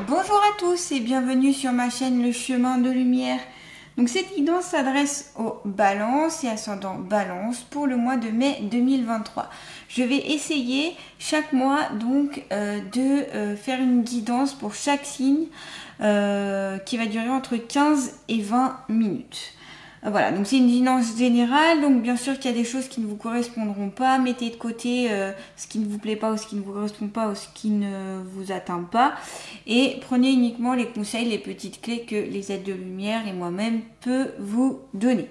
Bonjour à tous et bienvenue sur ma chaîne Le Chemin de Lumière. Donc cette guidance s'adresse aux balances et ascendants balance pour le mois de mai 2023. Je vais essayer chaque mois donc de faire une guidance pour chaque signe qui va durer entre 15 et 20 minutes. Voilà, donc c'est une guidance générale, donc bien sûr qu'il y a des choses qui ne vous correspondront pas, mettez de côté ce qui ne vous plaît pas ou ce qui ne vous correspond pas ou ce qui ne vous atteint pas et prenez uniquement les conseils, les petites clés que les aides de lumière et moi-même peut vous donner.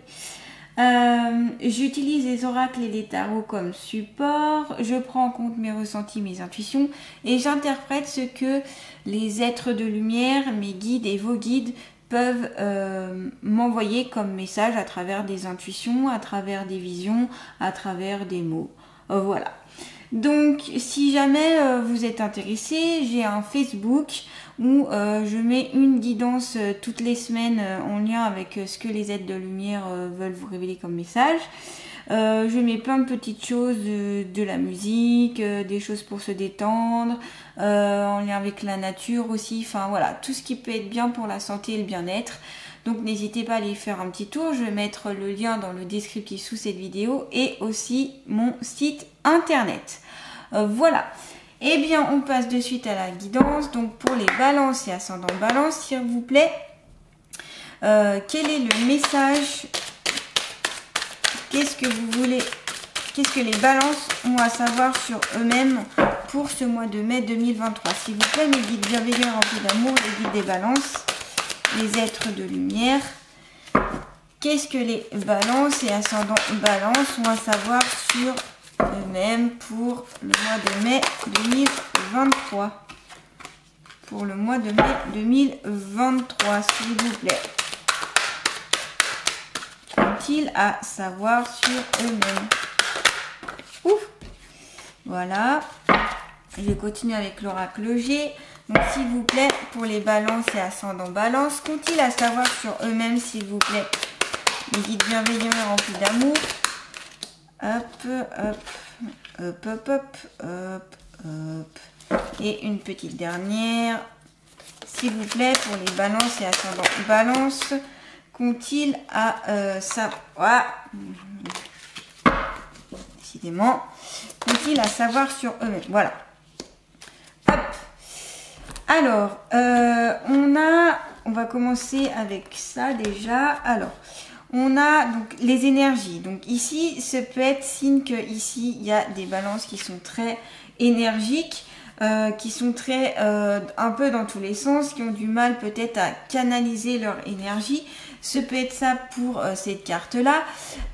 J'utilise les oracles et les tarots comme support, je prends en compte mes ressentis, mes intuitions et j'interprète ce que les êtres de lumière, mes guides et vos guides peuvent m'envoyer comme message à travers des intuitions, à travers des visions, à travers des mots. Voilà. Donc, si jamais vous êtes intéressé, j'ai un Facebook où je mets une guidance toutes les semaines en lien avec ce que les aides de lumière veulent vous révéler comme message. Je mets plein de petites choses, de la musique, des choses pour se détendre, en lien avec la nature aussi, enfin voilà, tout ce qui peut être bien pour la santé et le bien-être. Donc n'hésitez pas à aller faire un petit tour, je vais mettre le lien dans le descriptif sous cette vidéo et aussi mon site internet. Voilà. Eh bien, on passe de suite à la guidance. Donc pour les balances et ascendants balance, s'il vous plaît, quel est le message? Qu'est-ce que vous voulez? Qu'est-ce que les balances ont à savoir sur eux-mêmes pour ce mois de mai 2023? S'il vous plaît, mes guides bienveillants remplis d'amour, les guides des balances, les êtres de lumière. Qu'est-ce que les balances et ascendants balance ont à savoir sur eux-mêmes pour le mois de mai 2023? Pour le mois de mai 2023, s'il vous plaît. Qu'ont-ils à savoir sur eux-mêmes? Ouf. Voilà. Je vais continuer avec l'oracle G. Donc, s'il vous plaît, pour les balances et ascendants balance, qu'ont-ils à savoir sur eux-mêmes, s'il vous plaît? Les guides bienveillants et remplis d'amour. Hop, hop, hop, hop, hop, hop, hop. Et une petite dernière. S'il vous plaît, pour les balances et ascendants balance, qu'ont-ils à savoir? Décidément. Qu'ont-ils à savoir sur eux-mêmes? Voilà. Hop. Alors, on va commencer avec ça déjà. Alors, on a donc les énergies. Donc ici, ce peut être signe que ici, il y a des balances qui sont très énergiques. Qui sont très un peu dans tous les sens, qui ont du mal peut-être à canaliser leur énergie. Ce peut être ça pour cette carte-là.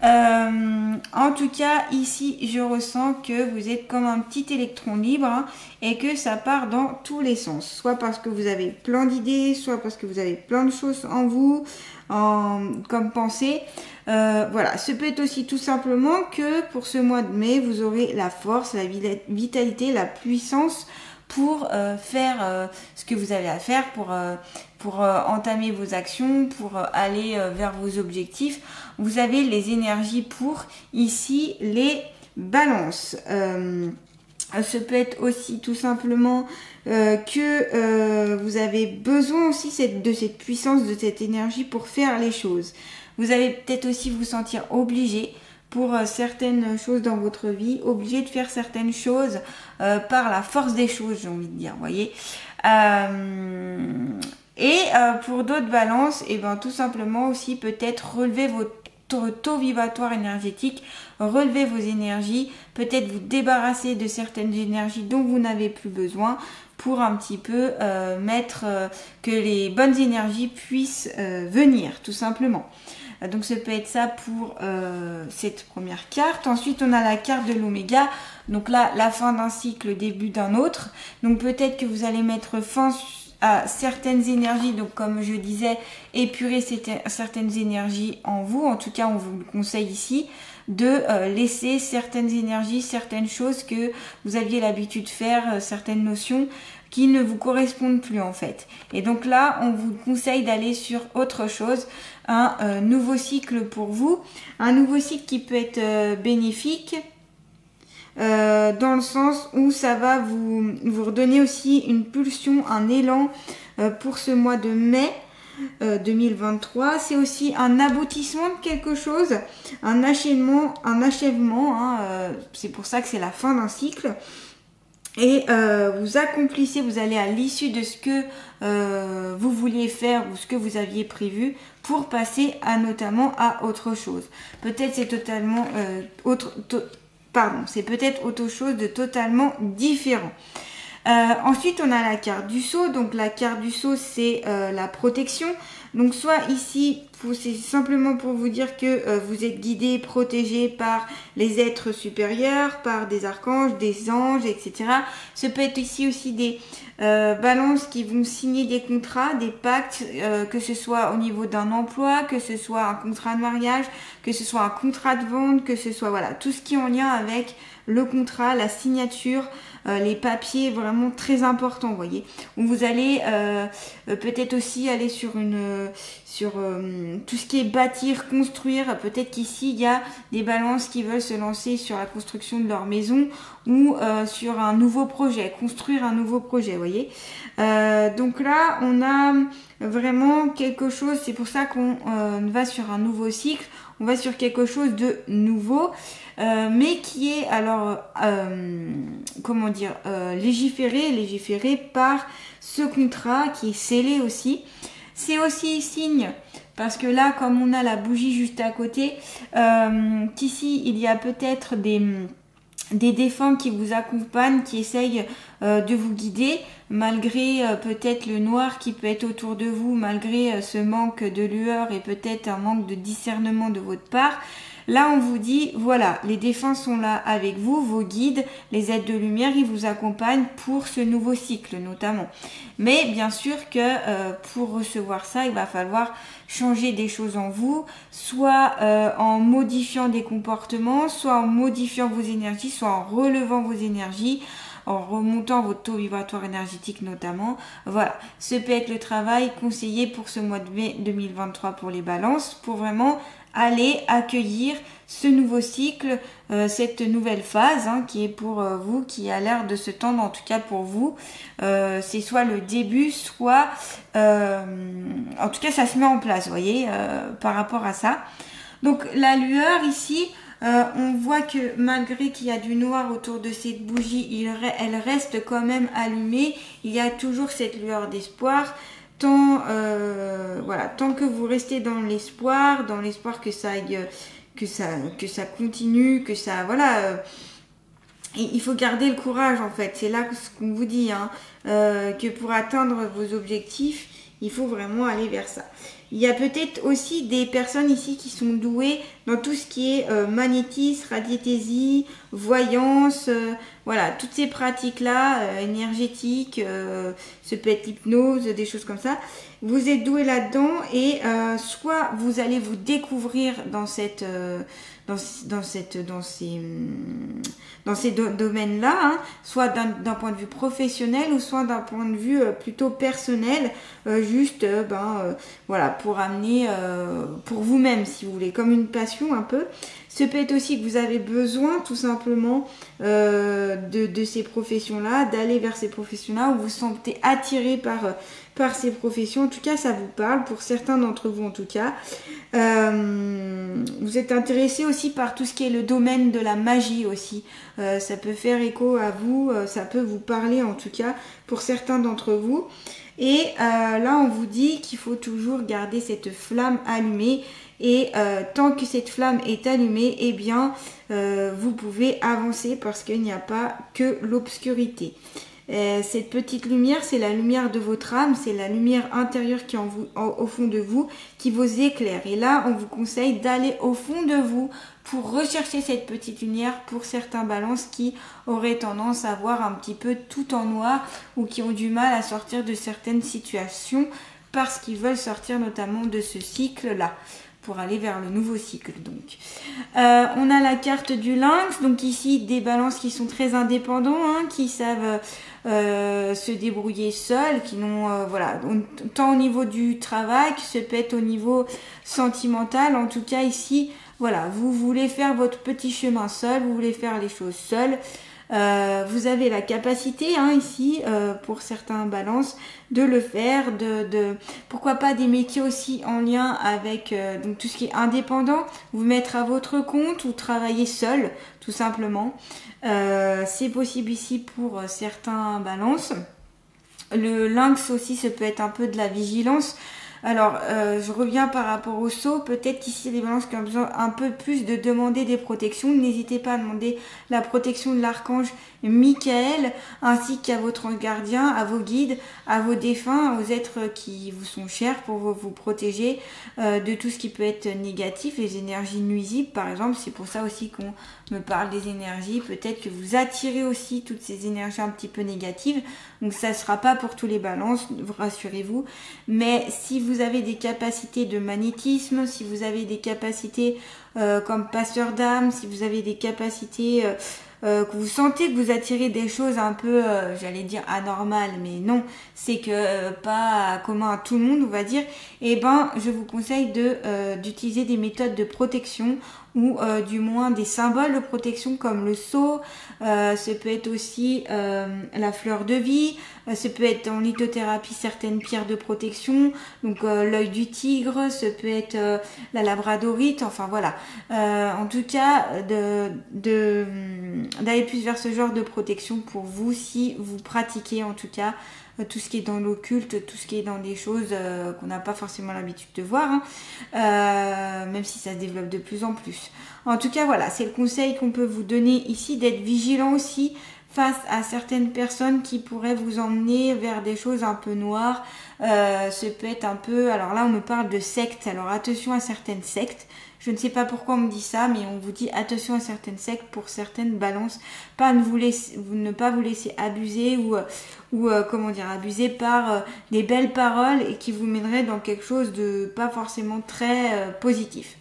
En tout cas, ici, je ressens que vous êtes comme un petit électron libre hein, et que ça part dans tous les sens. Soit parce que vous avez plein d'idées, soit parce que vous avez plein de choses en vous, comme pensée. Voilà, ce peut être aussi tout simplement que pour ce mois de mai, vous aurez la force, la vitalité, la puissance pour faire ce que vous avez à faire, pour entamer vos actions, pour aller vers vos objectifs. Vous avez les énergies pour ici les balances. Ce peut être aussi tout simplement que vous avez besoin aussi de cette puissance, de cette énergie pour faire les choses. Vous allez peut-être aussi vous sentir obligé pour certaines choses dans votre vie, obligé de faire certaines choses par la force des choses, j'ai envie de dire, vous voyez. Pour d'autres balances, et ben tout simplement aussi peut-être relever votre taux vibratoire énergétique, relever vos énergies, peut-être vous débarrasser de certaines énergies dont vous n'avez plus besoin pour un petit peu que les bonnes énergies puissent venir, tout simplement. Donc ça peut être ça pour cette première carte. Ensuite on a la carte de l'oméga. Donc là la fin d'un cycle, le début d'un autre. Donc peut-être que vous allez mettre fin à certaines énergies. Donc comme je disais, épurer certaines énergies en vous. En tout cas on vous le conseille ici de laisser certaines énergies, certaines choses que vous aviez l'habitude de faire, certaines notions qui ne vous correspondent plus en fait. Et donc là, on vous conseille d'aller sur autre chose, un nouveau cycle pour vous, un nouveau cycle qui peut être bénéfique, dans le sens où ça va vous redonner aussi une pulsion, un élan pour ce mois de mai 2023. C'est aussi un aboutissement de quelque chose, un achèvement, c'est pour ça que c'est la fin d'un cycle. Et vous accomplissez, vous allez à l'issue de ce que vous vouliez faire ou ce que vous aviez prévu pour passer notamment à autre chose. Peut-être c'est totalement c'est peut-être autre chose de totalement différent. Ensuite, on a la carte du sceau. Donc, la carte du sceau, c'est la protection. Donc, soit ici, c'est simplement pour vous dire que vous êtes guidé, protégé par les êtres supérieurs, par des archanges, des anges, etc. Ce peut être ici aussi des balances qui vont signer des contrats, des pactes, que ce soit au niveau d'un emploi, que ce soit un contrat de mariage, que ce soit un contrat de vente, que ce soit voilà tout ce qui est en lien avec le contrat, la signature, les papiers vraiment très importants, vous voyez. Où vous allez peut-être aussi aller sur tout ce qui est bâtir, construire. Peut-être qu'ici il y a des balances qui veulent se lancer sur la construction de leur maison ou sur un nouveau projet, construire un nouveau projet, vous voyez. Donc là on a vraiment quelque chose, c'est pour ça qu'on va sur un nouveau cycle, on va sur quelque chose de nouveau. Mais qui est alors légiféré par ce contrat qui est scellé aussi. C'est aussi signe parce que là comme on a la bougie juste à côté, qu'ici il y a peut-être des défunts qui vous accompagnent, qui essayent de vous guider malgré peut-être le noir qui peut être autour de vous, malgré ce manque de lueur et peut-être un manque de discernement de votre part. Là, on vous dit, voilà, les défunts sont là avec vous, vos guides, les êtres de lumière, ils vous accompagnent pour ce nouveau cycle notamment. Mais bien sûr que pour recevoir ça, il va falloir changer des choses en vous, soit en modifiant des comportements, soit en modifiant vos énergies, soit en relevant vos énergies, en remontant votre taux vibratoire énergétique notamment. Voilà, ce peut être le travail conseillé pour ce mois de mai 2023 pour les balances, pour vraiment aller accueillir ce nouveau cycle, cette nouvelle phase qui est pour vous, qui a l'air de se tendre en tout cas pour vous. C'est soit le début, soit en tout cas ça se met en place, vous voyez, par rapport à ça. Donc la lueur ici, on voit que malgré qu'il y a du noir autour de cette bougie, elle reste quand même allumée. Il y a toujours cette lueur d'espoir. Tant que vous restez dans l'espoir que ça aille, que ça continue, que ça, il faut garder le courage en fait. C'est là ce qu'on vous dit, que pour atteindre vos objectifs, il faut vraiment aller vers ça. Il y a peut-être aussi des personnes ici qui sont douées dans tout ce qui est magnétisme, radiesthésie, voyance, toutes ces pratiques-là, énergétiques, ça peut être l'hypnose, des choses comme ça. Vous êtes doué là-dedans et soit vous allez vous découvrir dans ces domaines-là, soit d'un point de vue professionnel ou soit d'un point de vue plutôt personnel, pour amener pour vous-même si vous voulez, comme une passion un peu. Ce peut être aussi que vous avez besoin tout simplement de ces professions-là, d'aller vers ces professions-là, où vous vous sentez attiré par ces professions. En tout cas, ça vous parle, pour certains d'entre vous en tout cas. Vous êtes intéressé aussi par tout ce qui est le domaine de la magie aussi. Ça peut faire écho à vous, ça peut vous parler en tout cas pour certains d'entre vous. Et là, on vous dit qu'il faut toujours garder cette flamme allumée. Et tant que cette flamme est allumée, eh bien, vous pouvez avancer parce qu'il n'y a pas que l'obscurité. Cette petite lumière, c'est la lumière de votre âme, c'est la lumière intérieure qui est au fond de vous, qui vous éclaire. Et là, on vous conseille d'aller au fond de vous pour rechercher cette petite lumière pour certains balances qui auraient tendance à voir un petit peu tout en noir ou qui ont du mal à sortir de certaines situations parce qu'ils veulent sortir notamment de ce cycle-là, pour aller vers le nouveau cycle. Donc, on a la carte du lynx, donc ici des balances qui sont très indépendants, qui savent se débrouiller seuls, qui n'ont tant au niveau du travail que ça peut être au niveau sentimental. En tout cas ici, vous voulez faire votre petit chemin seul, vous voulez faire les choses seuls. Vous avez la capacité ici, pour certains balances, de le faire, pourquoi pas des métiers aussi en lien avec donc tout ce qui est indépendant, vous mettre à votre compte ou travailler seul, tout simplement. C'est possible ici pour certains balances. Le lynx aussi, ça peut être un peu de la vigilance. Alors, je reviens par rapport au saut. Peut-être qu'ici, les balances qui ont besoin un peu plus de demander des protections. N'hésitez pas à demander la protection de l'archange Michael, ainsi qu'à votre gardien, à vos guides, à vos défunts, aux êtres qui vous sont chers pour vous protéger de tout ce qui peut être négatif, les énergies nuisibles, par exemple. C'est pour ça aussi qu'on me parle des énergies. Peut-être que vous attirez aussi toutes ces énergies un petit peu négatives. Donc, ça ne sera pas pour tous les balances, rassurez-vous. Mais si vous avez des capacités de magnétisme, si vous avez des capacités comme passeur d'âme, si vous avez des capacités que vous sentez que vous attirez des choses un peu, j'allais dire anormales, mais non, c'est que pas commun à tout le monde, on va dire, et ben je vous conseille d'utiliser des méthodes de protection ou du moins des symboles de protection comme le sceau, ça peut être aussi la fleur de vie, ça peut être en lithothérapie certaines pierres de protection, donc l'œil du tigre, ça peut être la labradorite, enfin voilà. En tout cas, d'aller plus vers ce genre de protection pour vous si vous pratiquez en tout cas tout ce qui est dans l'occulte, tout ce qui est dans des choses qu'on n'a pas forcément l'habitude de voir, même si ça se développe de plus en plus. En tout cas, voilà, c'est le conseil qu'on peut vous donner ici, d'être vigilant aussi face à certaines personnes qui pourraient vous emmener vers des choses un peu noires. Ça peut être un peu... Alors là, on me parle de sectes, alors attention à certaines sectes. Je ne sais pas pourquoi on me dit ça, mais on vous dit attention à certaines sectes pour certaines balances. Ne pas vous laisser abuser ou comment dire, abuser par des belles paroles et qui vous mèneraient dans quelque chose de pas forcément très positif.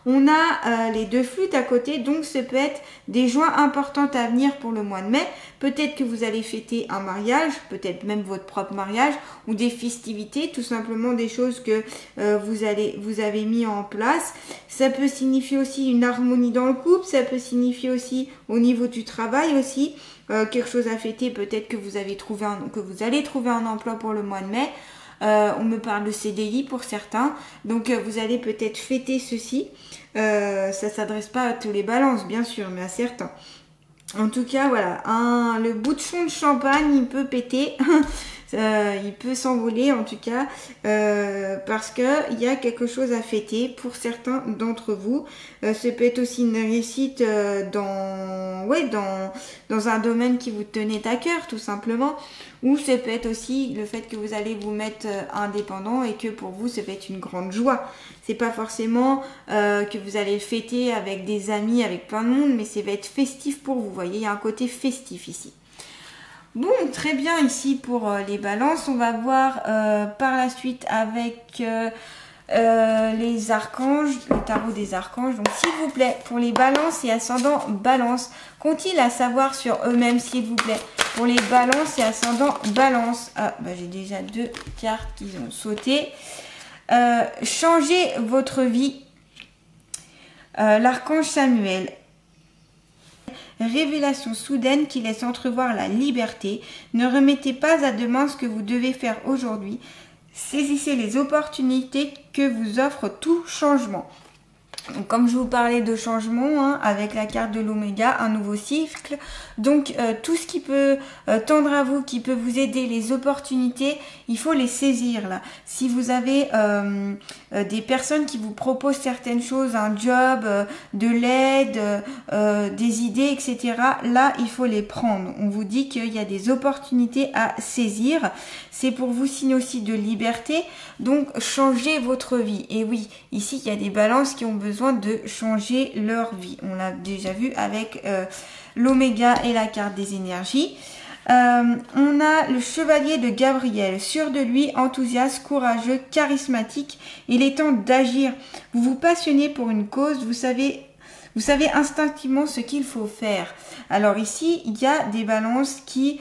On a les deux flûtes à côté, donc ça peut être des joies importantes à venir pour le mois de mai. Peut-être que vous allez fêter un mariage, peut-être même votre propre mariage, ou des festivités, tout simplement des choses que vous avez mis en place. Ça peut signifier aussi une harmonie dans le couple, ça peut signifier aussi au niveau du travail aussi, quelque chose à fêter, peut-être que vous allez trouver un emploi pour le mois de mai. On me parle de CDI pour certains, donc vous allez peut-être fêter ceci. Ça s'adresse pas à tous les balances, bien sûr, mais à certains. En tout cas, voilà, le bouchon de champagne, il peut péter. Il peut s'envoler en tout cas parce que il y a quelque chose à fêter pour certains d'entre vous. Ça peut être aussi une réussite dans un domaine qui vous tenait à cœur tout simplement, ou ça peut être aussi le fait que vous allez vous mettre indépendant et que pour vous ça peut être une grande joie. C'est pas forcément que vous allez fêter avec des amis, avec plein de monde, mais ça va être festif pour vous. Vous voyez, il y a un côté festif ici. Bon, très bien ici pour les balances. On va voir par la suite avec les archanges, le tarot des archanges. Donc s'il vous plaît, pour les balances et ascendants balance, qu'ont-ils à savoir sur eux-mêmes s'il vous plaît? Pour les balances et ascendants balance. Ah, bah j'ai déjà deux cartes qui ont sauté. Changez votre vie. L'archange Samuel. Révélation soudaine qui laisse entrevoir la liberté. Ne remettez pas à demain ce que vous devez faire aujourd'hui. Saisissez les opportunités que vous offre tout changement. Donc, comme je vous parlais de changement, avec la carte de l'Oméga, un nouveau cycle. Donc, tout ce qui peut tendre à vous, qui peut vous aider, les opportunités, il faut les saisir là. Si vous avez des personnes qui vous proposent certaines choses, un job, de l'aide, des idées, etc. Là, il faut les prendre. On vous dit qu'il y a des opportunités à saisir. C'est pour vous signe aussi de liberté. Donc, changez votre vie. Et oui, ici, il y a des balances qui ont besoin de changer leur vie. On l'a déjà vu avec l'Oméga et la carte des énergies. On a le chevalier de Gabriel, sûr de lui, enthousiaste, courageux, charismatique. Il est temps d'agir. Vous vous passionnez pour une cause, vous savez instinctivement ce qu'il faut faire. Alors ici, il y a des balances qui,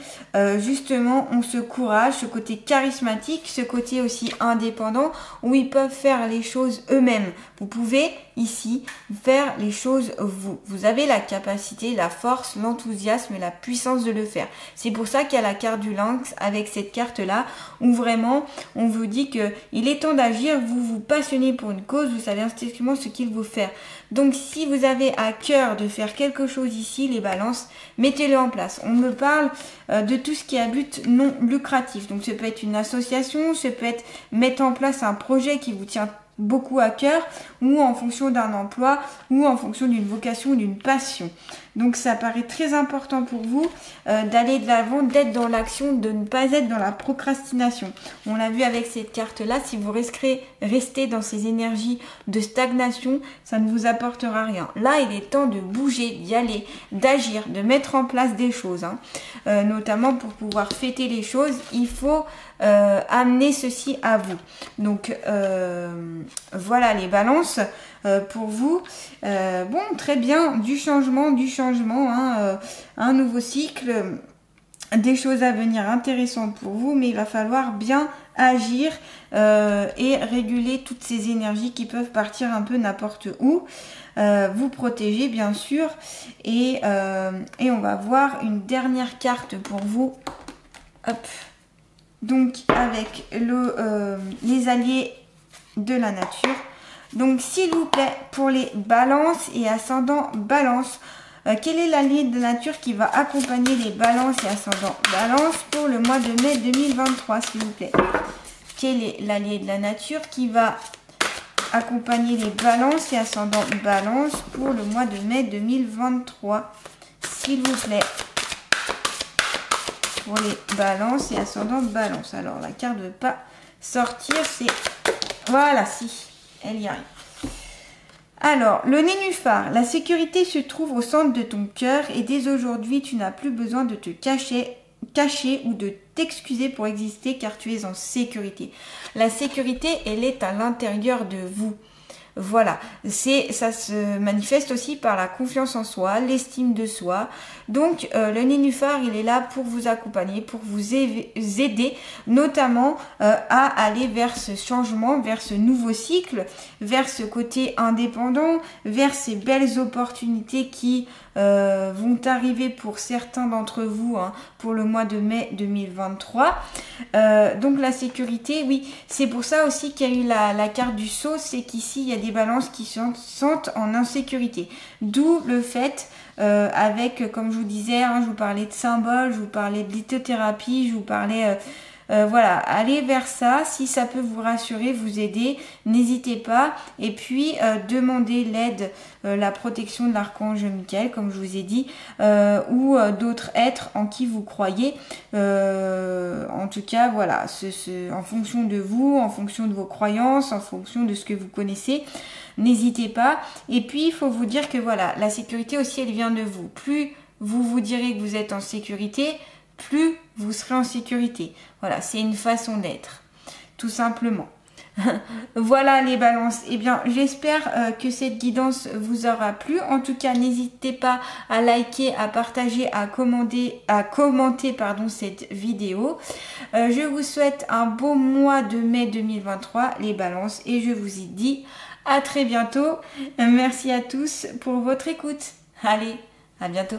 justement, ont ce courage, ce côté charismatique, ce côté aussi indépendant, où ils peuvent faire les choses eux-mêmes. Vous pouvez ici faire les choses vous. Vous avez la capacité, la force, l'enthousiasme, la puissance de le faire. C'est pour ça qu'il y a la carte du lynx avec cette carte-là où vraiment on vous dit que il est temps d'agir, vous vous passionnez pour une cause, vous savez instinctivement ce qu'il faut faire. Donc si vous avez à cœur de faire quelque chose ici, les balances, mettez-le en place. On me parle de tout ce qui est à but non lucratif. Donc ça peut être une association, ça peut être mettre en place un projet qui vous tient beaucoup à cœur, ou en fonction d'un emploi, ou en fonction d'une vocation, d'une passion. Donc ça paraît très important pour vous d'aller de l'avant, d'être dans l'action, de ne pas être dans la procrastination. On l'a vu avec cette carte-là, si vous restez dans ces énergies de stagnation, ça ne vous apportera rien. Là, il est temps de bouger, d'y aller, d'agir, de mettre en place des choses. Notamment pour pouvoir fêter les choses, il faut amener ceci à vous. Donc voilà les balances pour vous. Bon, très bien, du changement, un nouveau cycle, des choses à venir intéressantes pour vous, mais il va falloir bien agir et réguler toutes ces énergies qui peuvent partir un peu n'importe où. Vous protéger bien sûr, et on va voir une dernière carte pour vous. Hop. Donc avec les alliés de la nature. Donc s'il vous plaît, pour les balances et ascendants balance, quel est l'allié de la nature qui va accompagner les balances et ascendants balance pour le mois de mai 2023, s'il vous plaît? Quel est l'allié de la nature qui va accompagner les balances et ascendants balance pour le mois de mai 2023, s'il vous plaît? Pour les balances et ascendants balance. Alors la carte ne veut pas sortir, c'est... Voilà, si, elle y arrive. Alors, le nénuphar, la sécurité se trouve au centre de ton cœur et dès aujourd'hui, tu n'as plus besoin de te cacher ou de t'excuser pour exister car tu es en sécurité. La sécurité, elle est à l'intérieur de vous. Voilà, ça se manifeste aussi par la confiance en soi, l'estime de soi. Donc le nénuphar, il est là pour vous accompagner, pour vous aider, notamment à aller vers ce changement, vers ce nouveau cycle, vers ce côté indépendant, vers ces belles opportunités qui vont arriver pour certains d'entre vous pour le mois de mai 2023. Donc la sécurité, oui, c'est pour ça aussi qu'il y a eu la carte du sceau, c'est qu'ici il y a des balances qui se sentent en insécurité. D'où le fait avec, comme je vous disais, je vous parlais de symboles, je vous parlais de lithothérapie, je vous parlais... voilà, allez vers ça, si ça peut vous rassurer, vous aider, n'hésitez pas. Et puis, demandez l'aide, la protection de l'archange Michael, comme je vous ai dit, ou d'autres êtres en qui vous croyez. En tout cas, voilà, en fonction de vous, en fonction de vos croyances, en fonction de ce que vous connaissez, n'hésitez pas. Et puis, il faut vous dire que voilà, la sécurité aussi, elle vient de vous. Plus vous vous direz que vous êtes en sécurité, plus vous serez en sécurité. Voilà, c'est une façon d'être, tout simplement. Voilà les balances. Eh bien, j'espère que cette guidance vous aura plu. En tout cas, n'hésitez pas à liker, à partager, à commenter cette vidéo. Je vous souhaite un beau mois de mai 2023, les balances, et je vous y dis à très bientôt. Merci à tous pour votre écoute. Allez, à bientôt.